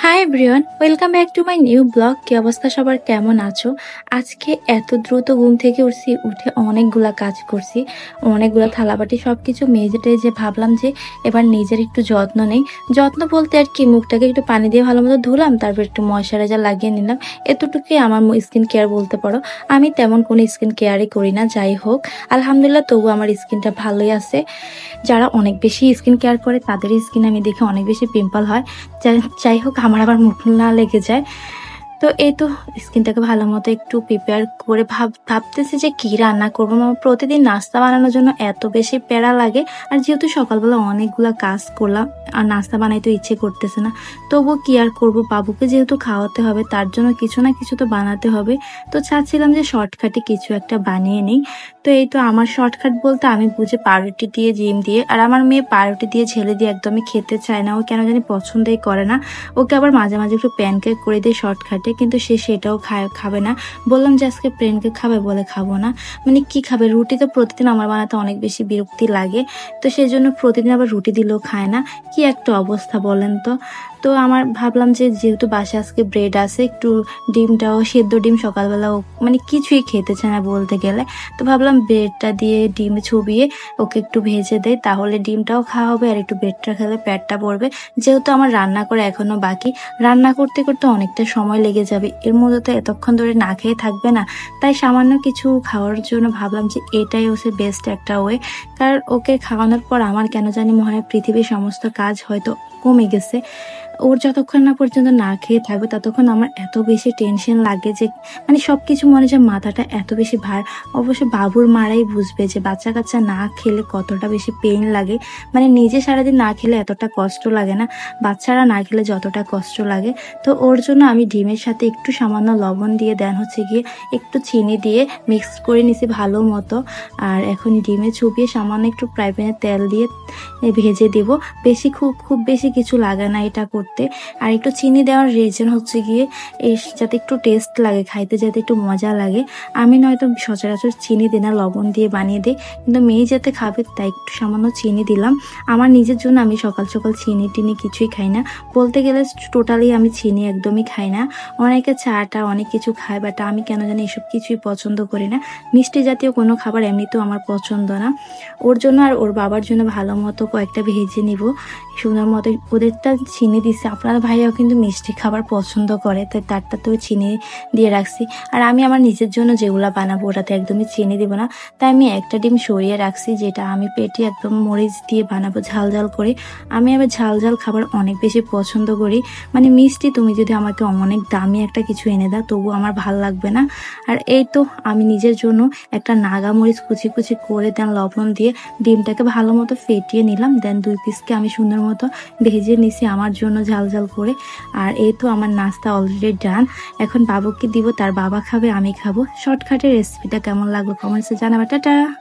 Hi everyone, welcome back to my new blog. কি অবস্থা সবার, কেমন আছো? আজকে এত দ্রুত ঘুম থেকে উঠছি, উঠে অনেকগুলা কাজ করছি, অনেকগুলা থালাবাটি সবকিছু মেজেটে যে ভাবলাম যে এবার নিজের একটু যত্ন নেই। যত্ন বলতে আর কি, মুখটাকে একটু পানি দিয়ে ভালো মতো ধুলাম, তারপর একটু ময়শ্চারাইজার লাগিয়ে নিলাম। এতটুকুই আমার স্কিন কেয়ার বলতে পারো। আমি তেমন কোনো স্কিন কেয়ারই করি না, যাই হোক আলহামদুলিল্লাহ তবু আমার স্কিনটা ভালোই আছে। যারা অনেক বেশি স্কিন কেয়ার করে তাদের স্কিন আমি দেখে অনেক বেশি পিম্পল হয়। যাই হোক আমার আবার মুখ না লেগে যায়। তো এই তো স্কিনটাকে ভালো মতো একটু প্রিপেয়ার করে ভাবতেছি যে কি রান্না করবো। আমার প্রতিদিন নাস্তা বানানোর জন্য এত বেশি প্যারা লাগে, আর যেহেতু সকালবেলা অনেকগুলা কাজ করলাম আর নাস্তা বানাইতে ইচ্ছে করতেছে না, তবু কি আর করবো, বাবুকে যেহেতু খাওয়াতে হবে তার জন্য কিছু না কিছু তো বানাতে হবে। তো চাচ্ছিলাম যে শর্টকাটে কিছু একটা বানিয়ে নিই। তো এই তো আমার শর্টকাট বলতে আমি বুঝি পাউরুটি দিয়ে, ডিম দিয়ে। আর আমার মেয়ে পাউরুটি দিয়ে ঝেলে দিয়ে একদমই খেতে চায় না, ও কেন জানি পছন্দই করে না। ওকে আবার মাঝে মাঝে একটু প্যানকেক করে দিই শর্টকাটে, কিন্তু সে সেটাও খাবে না। বললাম যে আজকে প্যানকেক খাবে, বলে খাবো না। মানে কি খাবে, রুটি তো প্রতিদিন আমার বানাতে অনেক বেশি বিরক্তি লাগে, তো সেই জন্য প্রতিদিন আবার রুটি দিলেও খায় না। কি একটা অবস্থা বলেন তো। তো আমার ভাবলাম যে যেহেতু বাসায় আজকে ব্রেড আছে, একটু ডিমটাও সেদ্ধ ডিম সকালবেলা ও মানে কিছুই খেতে চায় না বলতে গেলে, তো ভাবলাম ব্রেডটা দিয়ে ডিম চুবিয়ে ওকে একটু ভেজে দেয়, তাহলে ডিমটাও খাওয়া হবে আর একটু ব্রেডটা খেলে পেটটা ভরবে। যেহেতু আমার রান্না করা এখনো বাকি, রান্না করতে করতে অনেকটা সময় লেগে যাবে, এর মধ্যে তো এতক্ষণ ধরে না খেয়ে থাকবে না। তাই সামান্য কিছু খাওয়ার জন্য ভাবলাম যে এটাই হচ্ছে বেস্ট একটা ওয়ে। কারণ ওকে খাওয়ানোর পর আমার কেন জানি মনে হয় পৃথিবীর সমস্ত কাজ হয়তো কমে গেছে। ওর যতক্ষণ না পর্যন্ত না খেয়ে থাকবে ততক্ষণ আমার এত বেশি টেনশন লাগে যে মানে সবকিছু মনে হয় মাথাটা এত বেশি ভার। অবশ্য বাবুর মারাই বুঝবে যে বাচ্চা কাচ্চা না খেলে কতটা বেশি পেইন লাগে। মানে নিজে সারাদিন না খেলে এতটা কষ্ট লাগে না, বাচ্চারা না খেলে যতটা কষ্ট লাগে। তো ওর জন্য আমি ডিমের সাথে একটু সামান্য লবণ দিয়ে দেন হচ্ছে গিয়ে একটু চিনি দিয়ে মিক্স করে নিছি ভালো মতো। আর এখন ডিমে চুবিয়ে সামান্য একটু ফ্রাই প্যানে তেল দিয়ে ভেজে দেব। বেশি খুব বেশি কিছু লাগে না এটা করতে। আর একটু চিনি দেওয়ার রিজন হচ্ছে গিয়ে যাতে একটু টেস্ট লাগে, খাইতে যাতে একটু মজা লাগে। আমি নয়তো সচরাচর চিনি দিই না, লবণ দিয়ে বানিয়ে দিই, কিন্তু মেয়ে যাতে খাবে তাই একটু সামান্য চিনি দিলাম। আমার নিজের জন্য আমি সকাল সকাল চিনি টিনি কিছুই খাই না, বলতে গেলে টোটালি আমি চিনি একদমই খাই না। অনেকে চাটা অনেক কিছু খায়, বাট আমি কেন জানি এসব কিছুই পছন্দ করি না। মিষ্টি জাতীয় কোনো খাবার এমনিতেও আমার পছন্দ না। ওর জন্য আর ওর বাবার জন্য ভালো মতো কয়েকটা ভেজে নিব সুন্দর মতো। ওদেরটা চিনি দিচ্ছে, আপনার ভাইয়াও কিন্তু মিষ্টি খাবার পছন্দ করে, তাই তারটাতেও চিনি দিয়ে রাখছি। আর আমি আমার নিজের জন্য যেগুলো বানাবো ওটাতে একদমই চিনি দিব না, তাই আমি একটা ডিম সরিয়ে রাখছি, যেটা আমি পেটে একদম মরিচ দিয়ে বানাবো ঝাল ঝাল করে। আমি আবার ঝাল ঝাল খাবার অনেক বেশি পছন্দ করি। মানে মিষ্টি তুমি যদি আমাকে অনেক দামি একটা কিছু এনে দাও তবু আমার ভাল লাগবে না। আর এই তো আমি নিজের জন্য একটা নাগা মরিচ কুচি কুচি করে দেন লবণ দিয়ে ডিমটাকে ভালো মতো ফেটিয়ে নিলাম, দেন 2 পিসকে আমি সুন্দর মতো ভেজে নিছি আমার জন্য ঝাল ঝাল করে। আর এই তো আমার নাস্তা অলরেডি ডান। এখন বাবুকে দিব, তার বাবা খাবে, আমি খাবো। শর্টকাটের রেসিপিটা কেমন লাগলো কমেন্টসে জানাবে। টাটা।